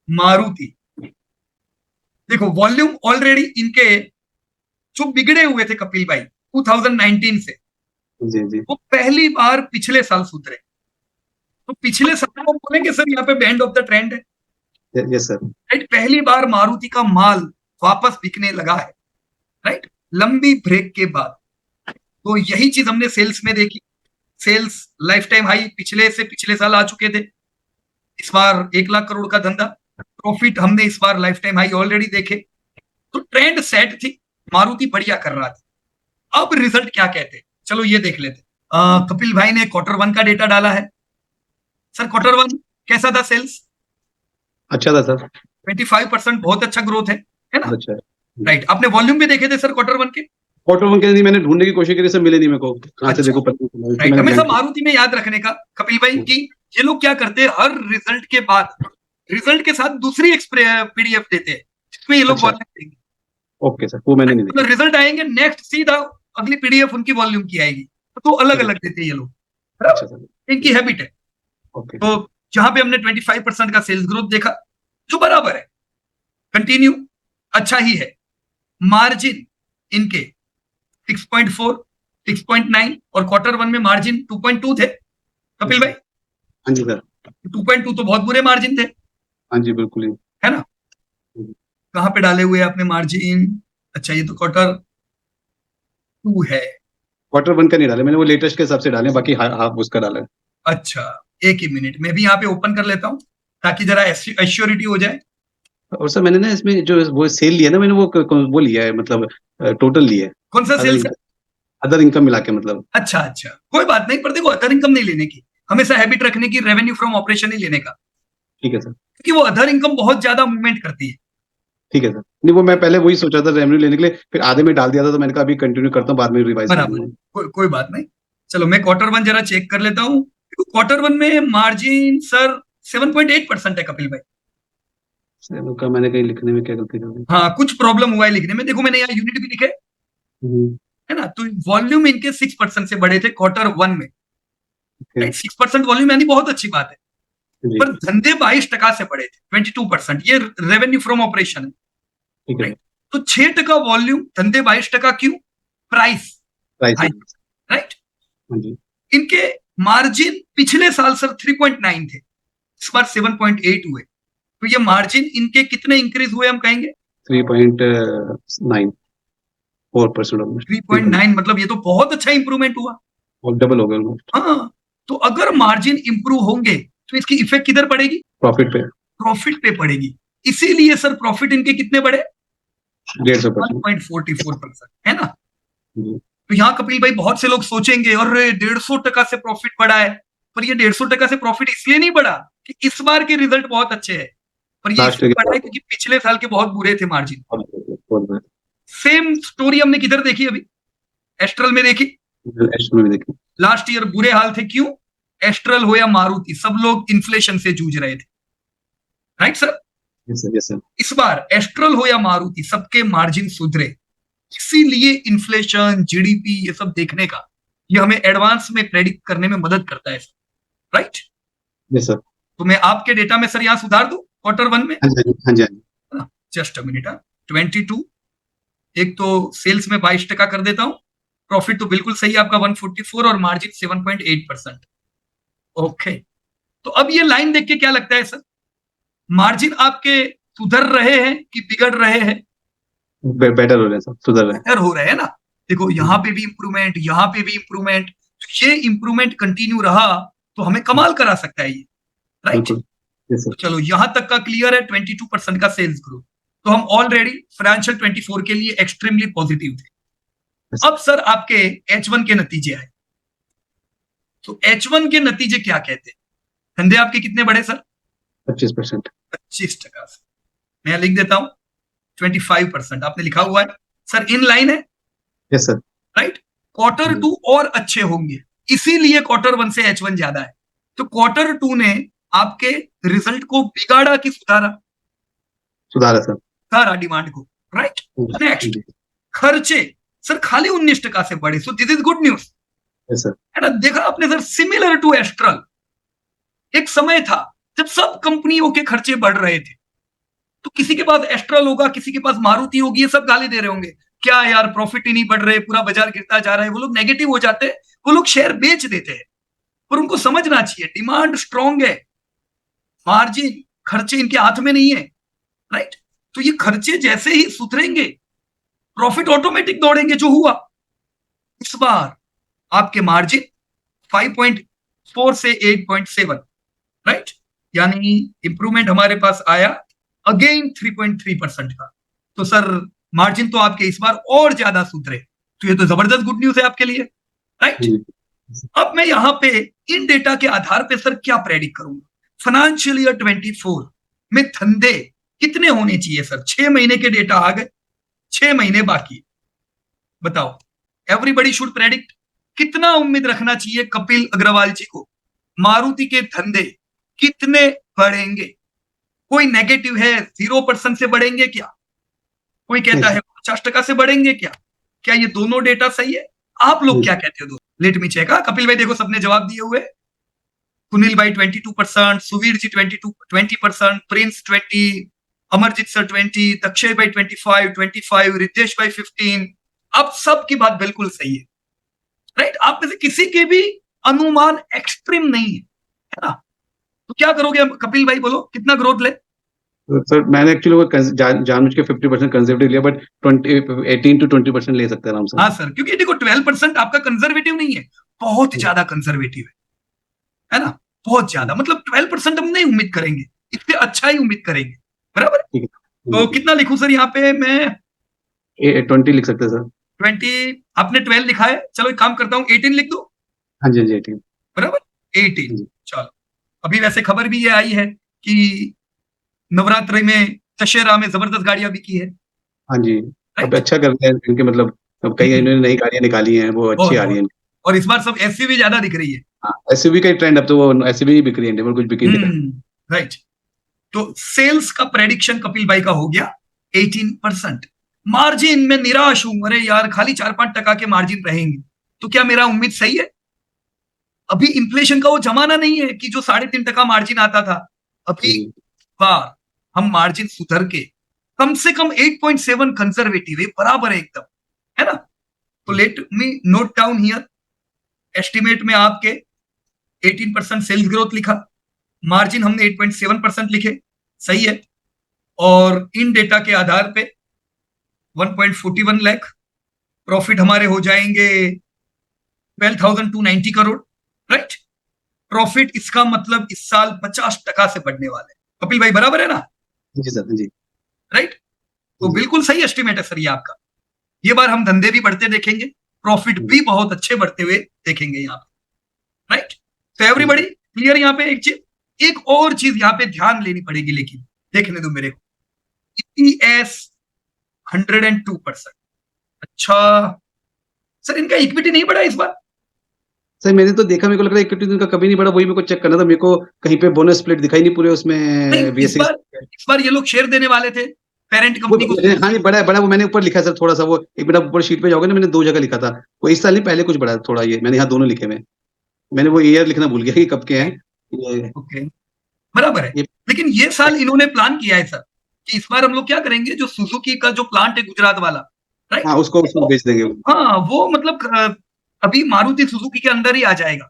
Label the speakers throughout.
Speaker 1: मारुति। देखो volume already इनके जो बिगड़े हुए थे कपिल भाई 2019 से,
Speaker 2: जी जी
Speaker 1: वो पहली बार पिछले साल सुधरे। तो पिछले साल को बोलेंगे सर यहाँ पे बैंड ऑफ द ट्रेंड है,
Speaker 2: यस सर।
Speaker 1: राइट। पहली बार मारुति का माल वापस बिकने लगा है, राइट, लंबी ब्रेक के बाद। तो यही चीज हमने सेल्स में देखी। सेल्स लाइफ टाइम हाई पिछले से पिछले साल आ चुके थे। इस बार 1 लाख करोड़ का धंधा। प्रॉफिट हमने इस बार लाइफ टाइम हाई ऑलरेडी देखे। तो ट्रेंड सेट थी, मारुति बढ़िया कर रहा था। अब रिजल्ट क्या कहते हैं, चलो ये देख लेते। कपिल भाई ने Q1 का डेटा डाला है। सर Q1 कैसा था सेल्स?
Speaker 2: अच्छा था सर।
Speaker 1: 25% बहुत अच्छा ग्रोथ है ना?
Speaker 2: अच्छा है।
Speaker 1: राइट। आपने वॉल्यूम भी देखे थे सर Q1 के?
Speaker 2: Q1 के लिए मैंने ढूंढने की कोशिश करी सर, मिले नहीं मेरे को, कहाँ से
Speaker 1: अच्छा,
Speaker 2: देखो पता नहीं चला, इसलिए
Speaker 1: राइट।
Speaker 2: मैंने
Speaker 1: हमेशा
Speaker 2: blank
Speaker 1: मारुति में याद रखने का कपिल भाई
Speaker 2: किया।
Speaker 1: कि ये लोग क्या करते हैं, हर रिजल्ट के बाद रिजल्ट के साथ दूसरी पीडीएफ देते हैं जिसमें ये लोग
Speaker 2: अच्छा,
Speaker 1: वॉल्यूम देंगे।
Speaker 2: ओके सर, वो मैंने नहीं देखा।
Speaker 1: मतलब रिजल्ट आएंगे नेक्स्ट सीधा अगली पीडीएफ उनकी वॉल्यूम की आएगी। तो अलग
Speaker 2: ठीक है।
Speaker 1: अलग देते हैं ये लोग,
Speaker 2: अच्छा सर।
Speaker 1: बराबर, इनकी हैबिट है।
Speaker 2: ओके।
Speaker 1: तो जहां पे हमने 25% का सेल्स ग्रोथ देखा जो बराबर है, कंटिन्यू अच्छा ही है। मार्जिन इनके 6.4, 6.9 और Q1 में मार्जिन 2.2 थे कपिल भाई।
Speaker 2: हाँ जी सर।
Speaker 1: 2.2 तो बहुत बुरे मार्जिन थे,
Speaker 2: हाँ जी बिल्कुल ही।
Speaker 1: है ना? कहां पे डाले हुए आपने मार्जिन? अच्छा, ये तो Q2 है।
Speaker 2: Q1 का नहीं डाले मैंने, वो लेटेस्ट के हिसाब से डाले, बाकी हाफ उसका डाला है।
Speaker 1: अच्छा, एक ही मिनट, मैं भी यहाँ पे ओपन कर लेता हूं ताकि जरा एश्योरिटी हो जाए।
Speaker 2: और सर मैंने ना इसमें जो वो सेल लिया ना मैंने, वो लिया है, मतलब टोटल लिया है।
Speaker 1: कौन सा
Speaker 2: अदर
Speaker 1: सेल्स है?
Speaker 2: इनकम, अदर इनकम मिला के मतलब।
Speaker 1: अच्छा अच्छा, कोई बात नहीं, पर देखो अदर इनकम नहीं लेने की, हमेशा हैबिट रखने की रेवेन्यू फ्रॉम ऑपरेशन ही लेने का,
Speaker 2: ठीक है सर।
Speaker 1: क्योंकि वो अदर इनकम बहुत ज्यादा मूवमेंट करती है।
Speaker 2: ठीक है सर, नहीं वो मैं पहले वही सोचा था रेवेन्यू लेने के लिए, फिर आधे में डाल दिया था, तो मैंने कहा अभी कंटिन्यू करता हूँ, बाद में रिवाइज कर
Speaker 1: बराबर,
Speaker 2: लूंगा।
Speaker 1: कोई बात नहीं। चलो मैं Q1 जरा चेक कर लेता हूँ। Q1 में मार्जिन सर 7.8% है कपिल भाई।
Speaker 2: सर का मैंने कहीं लिखने में क्या गलती कर दी।
Speaker 1: हाँ, कुछ प्रॉब्लम हुआ है लिखने में। देखो मैंने यहाँ यूनिट भी लिखे,
Speaker 2: हम्म,
Speaker 1: है ना? तो वॉल्यूम इनके 6% से बढ़े थे Q1 में,
Speaker 2: ओके।
Speaker 1: राइट। 6% वॉल्यूम यानी बहुत अच्छी बात है।
Speaker 2: जी
Speaker 1: पर धंधे 22% से बढ़े थे, 22%। ये रेवेन्यू फ्रॉम ऑपरेशन है,
Speaker 2: ठीक है सर।
Speaker 1: राइट। तो 6% वॉल्यूम, धंधे 22%, क्यों? प्राइस
Speaker 2: प्राइस
Speaker 1: हाई,
Speaker 2: है।
Speaker 1: राइट।
Speaker 2: हाँ जी।
Speaker 1: इनके मार्जिन पिछले साल सर 3.9 थे, इस बार 7.8 हुए। तो ये मार्जिन इनके कितने इंक्रीज हुए हम कहेंगे?
Speaker 2: 3.9, 4% ऑलमोस्ट,
Speaker 1: 3.9, मतलब ये तो बहुत अच्छा इंप्रूवमेंट हुआ।
Speaker 2: और डबल हो गया ऑलमोस्ट।
Speaker 1: हाँ, तो अगर मार्जिन इंप्रूव होंगे तो इसकी इफेक्ट किधर पड़ेगी?
Speaker 2: प्रॉफिट पे
Speaker 1: प्रॉफिट पे पड़ेगी। इसीलिए सर प्रॉफिट इनके कितने बढ़े?
Speaker 2: 150%।
Speaker 1: 1.44%, है ना?
Speaker 2: जी
Speaker 1: तो यहाँ कपिल भाई बहुत से लोग सोचेंगे अरे 150% से प्रॉफिट बढ़ा है। पर ये 150% से प्रॉफिट इसलिए नहीं बढ़ा कि इस बार के रिजल्ट बहुत अच्छे हैं, पर ये
Speaker 2: लास्ट
Speaker 1: इसलिए बढ़ा है
Speaker 2: ईयर
Speaker 1: क्योंकि पिछले साल के बहुत बुरे थे मार्जिन।
Speaker 2: बोल रहे
Speaker 1: सेम स्टोरी हमने किधर देखी अभी? एस्ट्रल में देखी।
Speaker 2: हैं, एस्ट्रो में देखिए।
Speaker 1: लास्ट ईयर बुरे हाल थे, क्यों? एस्ट्रल हो या मारुति, सब लोग इन्फ्लेशन से जूझ रहे थे, right sir.
Speaker 2: Yes sir, yes sir.
Speaker 1: इस बार एस्ट्रल हो या मारुति, सबके मार्जिन सुधरे। इसीलिए इन्फ्लेशन, जीडीपी, ये सब देखने का, ये हमें एडवांस में प्रेडिक्ट करने में मदद करता है, राइट।
Speaker 2: Yes sir.
Speaker 1: तो मैं आपके डेटा में सर यहां सुधार दूं Q1 में?
Speaker 2: हाँ जी हाँ जी हाँ जी।
Speaker 1: Just a minute. 22, एक तो सेल्स में 22% कर देता हूं। प्रॉफिट तो बिल्कुल सही है आपका 144 और मार्जिन 7.8%। ओके, तो अब ये लाइन देख के क्या लगता है सर, मार्जिन आपके सुधर रहे हैं कि बिगड़ रहे हैं?
Speaker 2: बेटर हो रहे हैं सर, सुधर रहे हैं।
Speaker 1: बेहतर हो रहे हैं ना? देखो यहाँ पे भी इंप्रूवमेंट, यहाँ पे भी इंप्रूवमेंट। तो ये इंप्रूवमेंट कंटिन्यू रहा तो हमें कमाल करा सकता है ये, राइट।
Speaker 2: बिल्कुल। यस
Speaker 1: तो
Speaker 2: सर।
Speaker 1: चलो यहां तक का क्लियर है, 22% का सेल्स ग्रोथ। तो हम ऑलरेडी फाइनेंशियल 24 के लिए एक्सट्रीमली पॉजिटिव थे।
Speaker 2: यस
Speaker 1: अब सर आपके H1 के नतीजे आए। तो H1 के नतीजे क्या कहते हैं? धंधे आपके कितने बढ़े सर?
Speaker 2: 25%।
Speaker 1: 25% से। मैं लिख देता हूं 25%, आपने लिखा हुआ है सर, इन लाइन है,
Speaker 2: यस सर।
Speaker 1: राइट। Q2 और अच्छे होंगे, इसीलिए Q1 से H1 ज्यादा है। तो Q2 ने आपके रिजल्ट को बिगाड़ा कि सुधारा?
Speaker 2: सुधारा सर।
Speaker 1: सुधारा डिमांड को, राइट। नेक्स्ट,
Speaker 2: जी।
Speaker 1: खर्चे सर खाली 19% से बढ़े, so this is good news,
Speaker 2: yes sir.
Speaker 1: है ना? देखा आपने सर, सिमिलर टू एस्ट्रल। एक समय था जब सब कंपनियों के खर्चे बढ़ रहे थे, तो किसी के पास एस्ट्रल होगा, किसी के पास मारुति होगी, ये सब गाली दे रहे होंगे, क्या यार प्रॉफिट ही नहीं बढ़ रहे, पूरा बाजार गिरता जा रहा है। वो लोग नेगेटिव हो जाते हैं, वो लोग शेयर बेच देते हैं। पर उनको समझना चाहिए डिमांड स्ट्रांग है, मार्जिन खर्चे इनके हाथ में नहीं है, राइट। तो ये खर्चे जैसे ही सुधरेंगे, प्रॉफिट ऑटोमेटिक दौड़ेंगे, जो हुआ इस बार। आपके मार्जिन 5.4 से 8.7, राइट, यानी इंप्रूवमेंट हमारे पास आया अगेन 3.3% का। तो सर मार्जिन तो आपके इस बार और ज्यादा सुधरे, तो ये तो जबरदस्त गुड न्यूज है आपके लिए, राइट। अब मैं यहां पे इन डेटा के आधार पे सर क्या प्रेडिक्ट करूंगा, फाइनेंशियल ईयर 24 में धंधे कितने होने चाहिए सर। 6 महीने के डेटा आ गए, 6 महीने बाकी, बताओ एवरीबडी शुड प्रेडिक्ट कितना उम्मीद रखना चाहिए कपिल अग्रवाल जी को, मारुति के धंधे कितने बढ़ेंगे। कोई नेगेटिव है, 0% से बढ़ेंगे क्या, कोई कहता है 50% से बढ़ेंगे क्या ये दोनों डेटा सही है, आप लोग क्या कहते हो। Let me check. कपिल भाई देखो सबने जवाब दिए हुए, कुनिल भाई 22%, सुवीर जी 20%, प्रिंस 20, अमरजीत सर 20, अक्षय भाई 25, रितेश भाई 15। अब सबकी बात बिल्कुल सही है, राइट। आप में से किसी के भी अनुमान एक्सट्रीम नहीं है ना। तो क्या करोगे कपिल भाई, बोलो कितना ग्रोथ ले।
Speaker 2: सर मैंने एक्चुअली जानबूझ के 50% कंजर्वेटिव लिया, बट 18 to 20% ले सकते हैं आराम से।
Speaker 1: हाँ सर, क्योंकि देखो 12% आपका कंजर्वेटिव नहीं है, बहुत ज्यादा कंजर्वेटिव है ना, बहुत ज्यादा। मतलब 12% हम नहीं उम्मीद करेंगे, इससे अच्छा ही उम्मीद करेंगे, बराबर। तो कितना लिखूं सर यहाँ पे मैं,
Speaker 2: 20 लिख सकते हैं सर।
Speaker 1: 20, आपने 12 लिखा है, चलो एक काम करता हूँ 18 लिख दो,
Speaker 2: हाँ जी, 18
Speaker 1: बराबर 18। चलो अभी वैसे खबर भी ये आई है कि नवरात्रि में दशहरा में जबरदस्त गाड़ियां बिकी है।
Speaker 2: हाँ जी, अब अच्छा कर रहे हैं इनके, मतलब अब कई इन्होंने नई गाड़ियां निकाली हैं, वो अच्छी आ रही हैं।
Speaker 1: और इस बार सब एसयूवी ज्यादा दिख रही है।
Speaker 2: हाँ, एसयूवी का ट्रेंड, अब तो वो एसयूवी ही बिक रही है, कुछ बिक ही नहीं रहा।
Speaker 1: राइट। तो सेल्स का प्रेडिक्शन कपिल भाई का हो गया 18%। मार्जिन में निराश हूं, अरे यार खाली 4-5% के मार्जिन रहेंगे, तो क्या मेरा उम्मीद सही है। अभी इन्फ्लेशन का वो जमाना नहीं है कि जो 3.5% मार्जिन आता था। अभी बार हम मार्जिन सुधर के कम से कम 8.7 कंजर्वेटिव है, बराबर है एकदम, है ना। तो let me note down here, estimate में आपके 18% सेल्स ग्रोथ लिखा, मार्जिन हमने 8.7% लिखे, सही है। और इन डेटा के आधार पे 1.41 लाख प्रॉफिट हमारे हो जाएंगे 12,290 करोड़, राइट। प्रॉफिट इसका मतलब इस साल 50% से बढ़ने वाले। कपिल भाई बराबर है ना।
Speaker 2: जी सर, जी,
Speaker 1: राइट। तो बिल्कुल सही एस्टिमेट है सर ये आपका। ये बार हम धंधे भी बढ़ते देखेंगे, प्रॉफिट भी बहुत अच्छे बढ़ते हुए देखेंगे यहाँ पे, राइट। तो एवरीबॉडी क्लियर यहाँ पे। एक चीज, एक और चीज यहाँ पे ध्यान लेनी पड़ेगी, लेकिन देखने दो मेरे को, EPS 102%। अच्छा सर, इनका इक्विटी नहीं बढ़ा इस बार।
Speaker 2: सर मैंने तो देखा, मेरे को लग रहा है इक्विटी इनका कभी नहीं बढ़ा, वही मेरे को चेक करना था। मेरे को कहीं पे बोनस स्प्लिट दिखाई नहीं पूरे उसमें।
Speaker 1: इस बार ये लोग शेयर देने वाले थे पेरेंट कंपनी को।
Speaker 2: हाँ जी, बड़ा वो मैंने ऊपर लिखा सर थोड़ा सा, वो एक मिनट ऊपर शीट पे जाओगे ना, मैंने 2 जगह लिखा था। वो इस साल नहीं, पहले कुछ बढ़ा थोड़ा, ये मैंने यहाँ दोनों लिखे हुए। मैंने वो ईयर लिखना भूल गया कि कब के हैं ये।
Speaker 1: ओके, बराबर है। लेकिन ये साल इन्होंने प्लान किया है सर कि इस बार हम लोग क्या करेंगे, जो सुजुकी का जो प्लांट है गुजरात वाला, राइट,
Speaker 2: हाँ उसको बेच देंगे।
Speaker 1: हाँ वो मतलब अभी मारुति सुजुकी के अंदर ही आ जाएगा।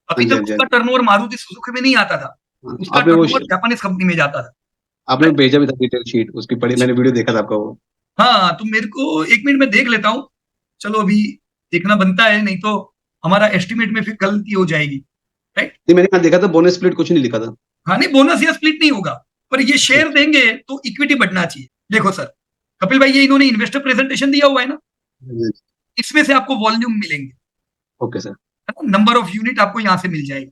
Speaker 1: अभी तक उसका टर्नओवर मारुति सुजुकी में नहीं आता था, उसका टर्नओवर जापानीज कंपनी में जाता था।
Speaker 2: आपने भेजा भी था डिटेल शीट उसकी, पढ़ी मैंने, वीडियो देखा था आपका वो।
Speaker 1: हाँ तो मेरे को 1 मिनट में देख लेता हूँ, चलो अभी देखना बनता है, नहीं तो हमारा एस्टिमेट में फिर गलती हो जाएगी, राइट।
Speaker 2: नहीं, मैंने यहाँ देखा था बोनस स्प्लिट कुछ नहीं लिखा था।
Speaker 1: हाँ नहीं, बोनस या स्प्लिट नहीं होगा, पर ये शेयर देंगे तो इक्विटी बढ़ना चाहिए। देखो सर कपिल भाई, ये इन्होंने इन्वेस्टर प्रेजेंटेशन दिया हुआ है ना, इसमें से आपको वॉल्यूम मिलेंगे।
Speaker 2: Okay sir.
Speaker 1: Number of unit आपको यहाँ से मिल जाएगी।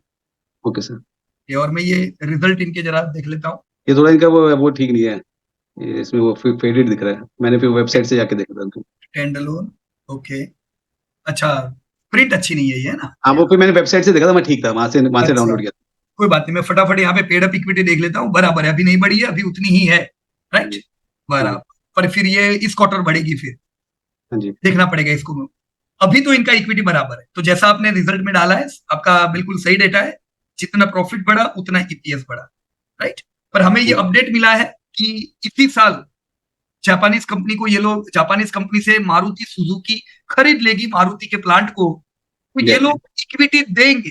Speaker 2: Okay sir.
Speaker 1: ये और मैं ये रिजल्ट इनके जरा देख लेता हूँ।
Speaker 2: ये थोड़ा इनका वो ठीक नहीं है, इसमें वो फेडेड दिख रहा है। मैंने फिर वेबसाइट से जाके देखा था उनको।
Speaker 1: स्टैंडअलोन, ओके, अच्छा प्रिंट अच्छी नहीं है ये ना।
Speaker 2: हाँ वो फिर मैंने वेबसाइट से देखा था, मैं ठीक था, वहां से डाउनलोड किया।
Speaker 1: कोई बात नहीं, मैं फटाफट यहाँ पे पेड अप इक्विटी देख लेता हूँ, बराबर है, अभी नहीं बढ़ी है, अभी उतनी ही है, राइट, बराबर। पर फिर ये इस क्वार्टर बढ़ेगी फिर,
Speaker 2: हाँ जी,
Speaker 1: देखना पड़ेगा इसको। अभी तो इनका इक्विटी बराबर है, तो जैसा आपने रिजल्ट में डाला है आपका बिल्कुल सही डेटा है, जितना प्रॉफिट बढ़ा उतना EPS बढ़ा, राइट। पर हमें ये अपडेट मिला है कि इसी साल जापानीज कंपनी को ये लोग, जापानीज कंपनी से मारुति सुजुकी खरीद लेगी मारुति के प्लांट को, तो ये
Speaker 2: Yes.
Speaker 1: लोग इक्विटी देंगे,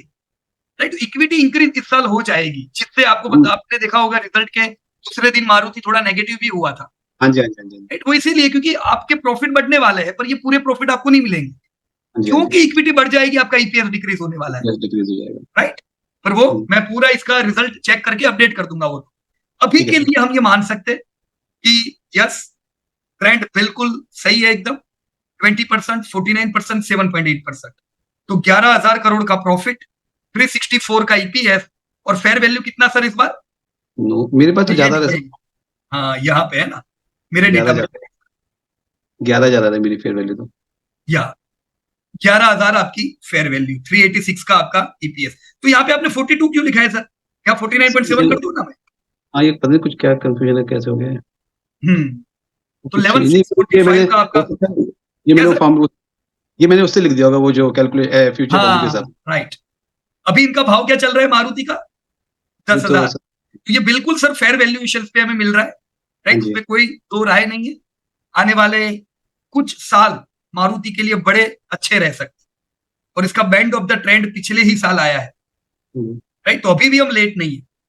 Speaker 1: राइट। इक्विटी इंक्रीज इस साल हो जाएगी, जिससे आपको आपने देखा होगा रिजल्ट के दूसरे दिन मारुति थोड़ा नेगेटिव भी हुआ था,
Speaker 2: हाँ जी, हाँ जी, हाँ जी,
Speaker 1: राइट। वो इसीलिए क्योंकि आपके प्रॉफिट बढ़ने वाले हैं, पर ये पूरे प्रॉफिट आपको नहीं मिलेंगे,
Speaker 2: हाँ जी, हाँ
Speaker 1: क्योंकि इक्विटी बढ़ जाएगी, आपका ईपीएस डिक्रीज होने वाला है,
Speaker 2: जी, डिक्रीज हो जाएगा।
Speaker 1: राइट। पर वो
Speaker 2: हम्म,
Speaker 1: मैं पूरा इसका रिजल्ट चेक करके अपडेट कर दूंगा। वो अभी
Speaker 2: ठीक है
Speaker 1: के
Speaker 2: सर।
Speaker 1: लिए हम ये मान सकते हैं कि यस, ट्रेंड बिल्कुल सही है एकदम। 20%, 49%, 7.8%, तो 11,000 करोड़ का प्रॉफिट, 364 का ईपीएस, और फेयर वैल्यू कितना सर इस बार?
Speaker 2: नो, मेरे पास तो
Speaker 1: ये
Speaker 2: ज्यादा
Speaker 1: देखिए, हाँ यहाँ पे है ना मेरे डेटा में,
Speaker 2: 11 ज्यादा है मेरी फेयर वैल्यू तो।
Speaker 1: या 11,000 आपकी फेयर वैल्यू, 386 का आपका ईपीएस। तो यहाँ पे आपने 42 क्यों लिखा है सर? क्या 49.7 कर दूं ना मैं?
Speaker 2: हाँ, ये पता नहीं कुछ क्या कंफ्यूजन है, कैसे हो गया है।
Speaker 1: तो
Speaker 2: कुछ नहीं, ये
Speaker 1: 11,645 का आपका
Speaker 2: ये
Speaker 1: क्या
Speaker 2: मैंने वो
Speaker 1: सर?
Speaker 2: फॉर्म, ये मैंने उससे लिख दिया होगा, वो जो कैलकुलेट फ्यूचर वैल्यू के
Speaker 1: हाँ,
Speaker 2: हिसाब
Speaker 1: राइट। अभी इनका भाव क्या चल रहा है मारुति का?
Speaker 2: से। ये
Speaker 1: 10,000।
Speaker 2: तो
Speaker 1: तो ये बिल्कुल सर फेयर वैल्यूएशन पे हमें मिल रहा है,
Speaker 2: हाँ
Speaker 1: राइट।
Speaker 2: जी,
Speaker 1: उसमें कोई दो राय नहीं है। आने वाले कुछ साल मारुति के लिए बड़े अच्छे रह सकते हैं, और इसका बैंड ऑफ द ट्रेंड पिछले ही साल आया है,
Speaker 2: हम्म,
Speaker 1: राइट। तो अभी भी हम लेट नहीं है,